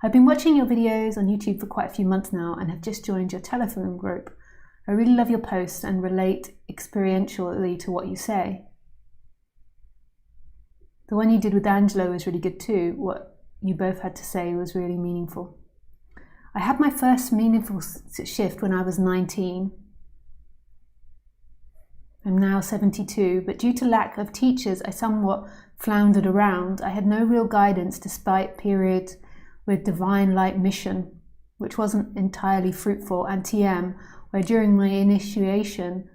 I've been watching your videos on YouTube for quite a few months now and have just joined your Telegram group. I really love your posts and relate experientially to what you say. The one you did with Angelo was really good too. What you both had to say was really meaningful. I had my first meaningful shift when I was 19. I'm now 72, but due to lack of teachers, I somewhat floundered around. I had no real guidance despite periods with divine light mission, which wasn't entirely fruitful, and TM, where during my initiation,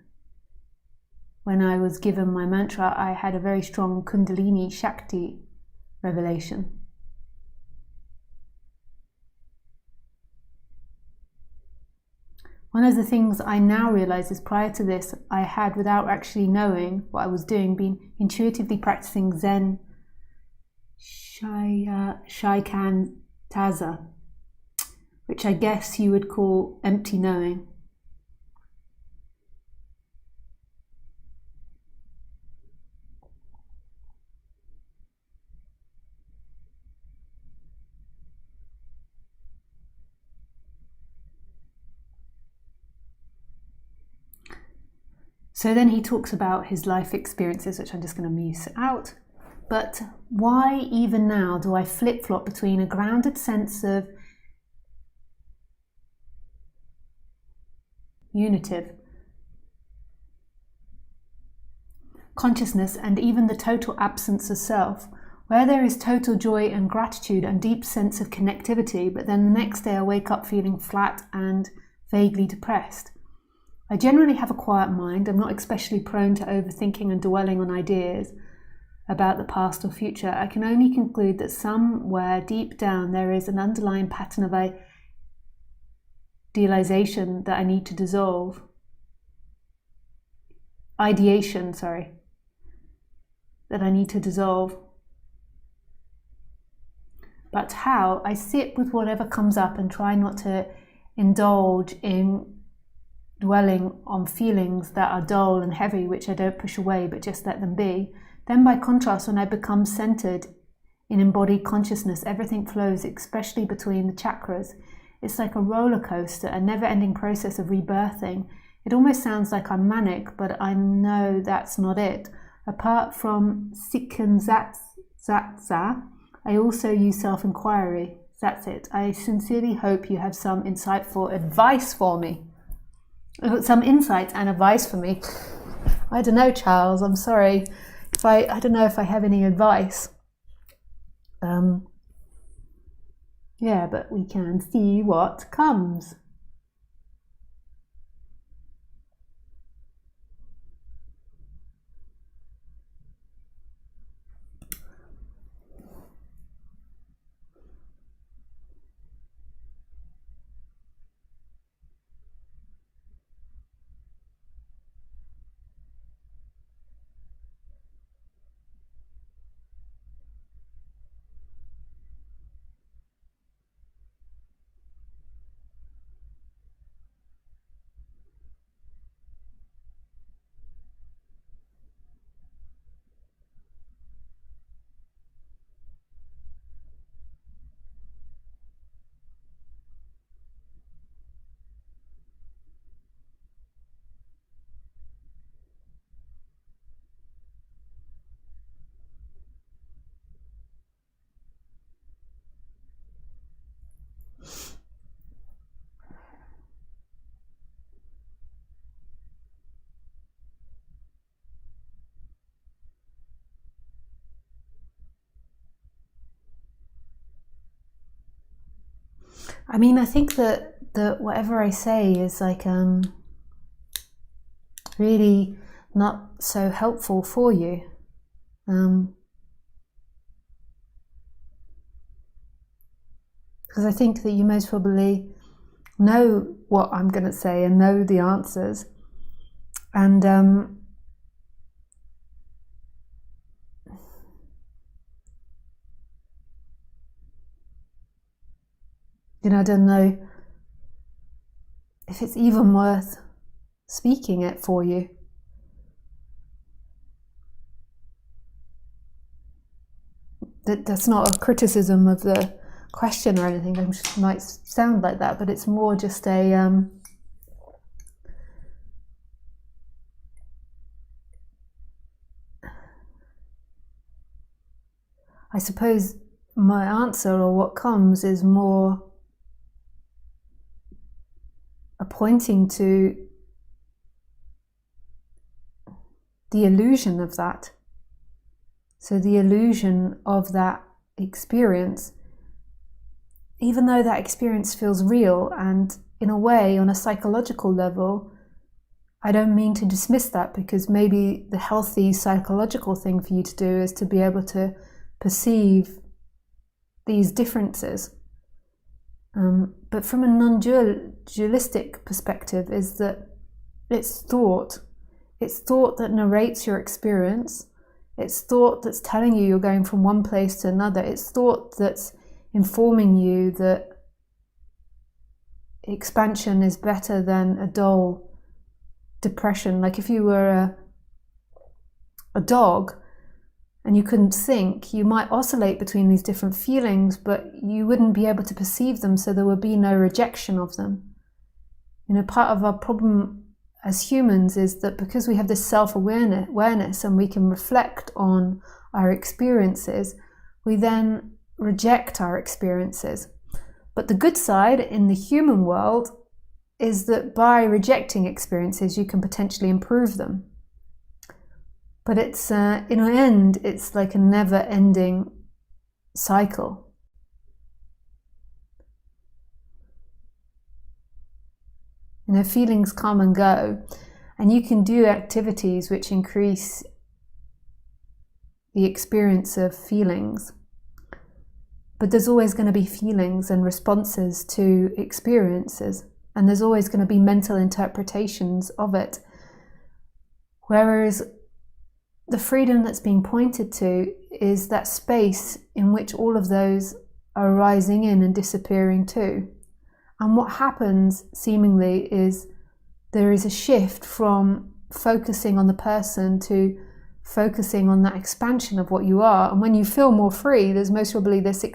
when I was given my mantra, I had a very strong Kundalini Shakti revelation. One of the things I now realize is prior to this, I had, without actually knowing what I was doing, been intuitively practicing Zen Shikantaza, which I guess you would call empty knowing. So then he talks about his life experiences, which I'm just going to muse out. But why even now do I flip-flop between a grounded sense of unitive consciousness and even the total absence of self, where there is total joy and gratitude and deep sense of connectivity, but then the next day I wake up feeling flat and vaguely depressed. I generally have a quiet mind. I'm not especially prone to overthinking and dwelling on ideas about the past or future. I can only conclude that somewhere deep down there is an underlying pattern of ideation that I need to dissolve. That I need to dissolve. But how? I sit with whatever comes up and try not to indulge in dwelling on feelings that are dull and heavy, which I don't push away but just let them be. Then by contrast, when I become centered in embodied consciousness, everything flows, especially between the chakras. It's like a roller coaster, a never-ending process of rebirthing. It almost sounds like I'm manic, but I know that's not it. Apart from Sikantatsa, I also use self-inquiry. That's it. I sincerely hope you have some insightful advice for me. Some insight and advice for me. I don't know, Charles. I'm sorry. I don't know if I have any advice. Yeah, but we can see what comes. I mean, I think that whatever I say is like really not so helpful for you. Because I think that you most probably know what I'm going to say and know the answers. And I don't know if it's even worth speaking it for you. That's not a criticism of the question or anything. It might sound like that, but it's more just a I suppose my answer, or what comes, is more a pointing to the illusion of that. So the illusion of that experience, even though that experience feels real, and in a way, on a psychological level, I don't mean to dismiss that, because maybe the healthy psychological thing for you to do is to be able to perceive these differences. But from a non-dualistic perspective, is that it's thought that narrates your experience. It's thought that's telling you you're going from one place to another. It's thought that's informing you that expansion is better than a dull depression. Like if you were a dog and you couldn't think, you might oscillate between these different feelings, but you wouldn't be able to perceive them, so there would be no rejection of them. You know, part of our problem as humans is that because we have this self-awareness and we can reflect on our experiences, we then reject our experiences. But the good side in the human world is that by rejecting experiences, you can potentially improve them. But it's, in the end, it's like a never-ending cycle. You know, feelings come and go, and you can do activities which increase the experience of feelings. But there's always going to be feelings and responses to experiences, and there's always going to be mental interpretations of it. Whereas the freedom that's being pointed to is that space in which all of those are rising in and disappearing too. And what happens, seemingly, is there is a shift from focusing on the person to focusing on that expansion of what you are. And when you feel more free, there's most probably this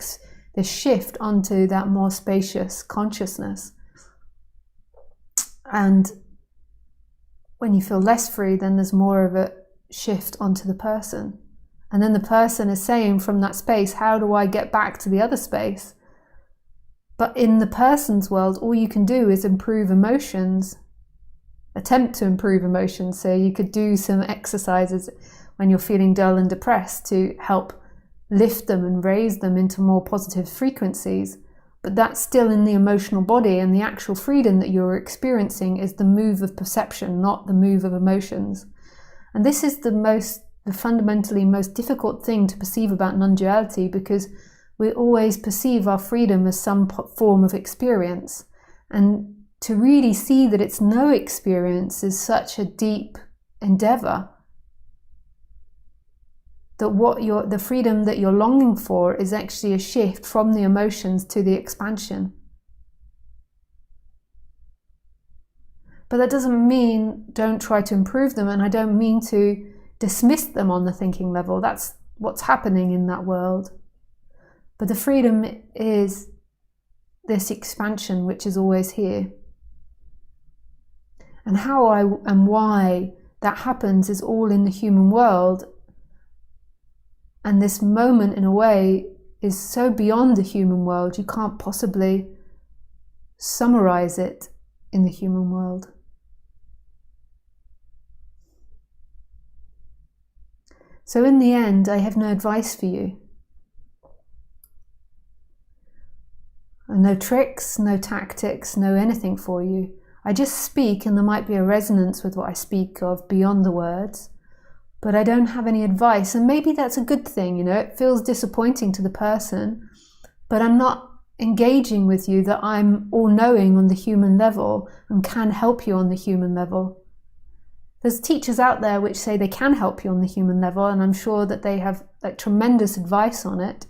shift onto that more spacious consciousness. And when you feel less free, then there's more of a shift onto the person. And then the person is saying from that space, how do I get back to the other space? But in the person's world, all you can do is improve emotions, attempt to improve emotions. So you could do some exercises when you're feeling dull and depressed to help lift them and raise them into more positive frequencies. But that's still in the emotional body, and the actual freedom that you're experiencing is the move of perception, not the move of emotions. And this is the fundamentally most difficult thing to perceive about non-duality, because we always perceive our freedom as some form of experience. And to really see that it's no experience is such a deep endeavor. That the freedom that you're longing for is actually a shift from the emotions to the expansion. But that doesn't mean don't try to improve them, and I don't mean to dismiss them on the thinking level. That's what's happening in that world. But the freedom is this expansion which is always here. And how and why that happens is all in the human world. And this moment, in a way, is so beyond the human world, you can't possibly summarize it in the human world. So in the end, I have no advice for you. No tricks, no tactics, no anything for you. I just speak, and there might be a resonance with what I speak of beyond the words, but I don't have any advice. And maybe that's a good thing, you know, it feels disappointing to the person, but I'm not engaging with you that I'm all-knowing on the human level and can help you on the human level. There's teachers out there which say they can help you on the human level, and I'm sure that they have like tremendous advice on it.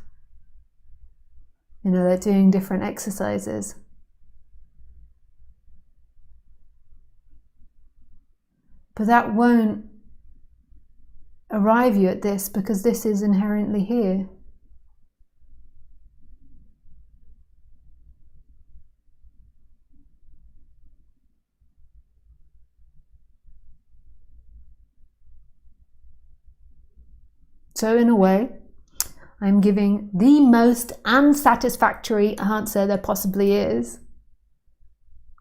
You know, they're doing different exercises. But that won't arrive you at this, because this is inherently here. So in a way, I'm giving the most unsatisfactory answer there possibly is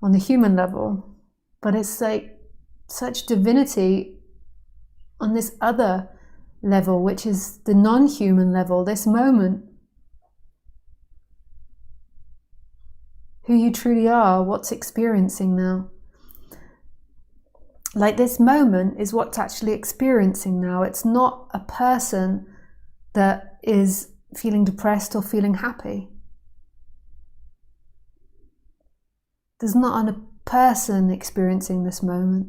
on the human level. But it's like such divinity on this other level, which is the non-human level, this moment. Who you truly are, what's experiencing now. Like this moment is what's actually experiencing now. It's not a person that is feeling depressed or feeling happy. There's not a person experiencing this moment.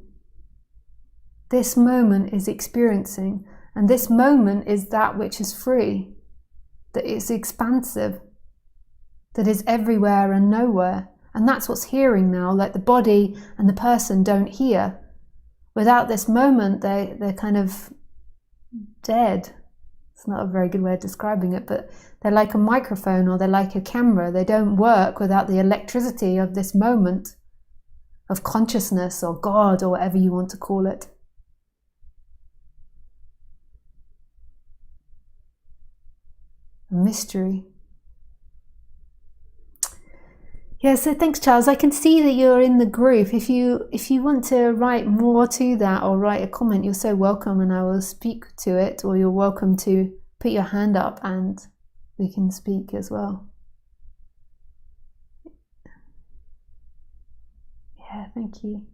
This moment is experiencing, and this moment is that which is free, that is expansive, that is everywhere and nowhere. And that's what's hearing now, like the body and the person don't hear. Without this moment, they're kind of dead. It's not a very good way of describing it, but they're like a microphone or they're like a camera. They don't work without the electricity of this moment of consciousness or God or whatever you want to call it. A mystery. Yeah, so thanks, Charles. I can see that you're in the group. If you want to write more to that or write a comment, you're so welcome, and I will speak to it, or you're welcome to put your hand up and we can speak as well. Yeah, thank you.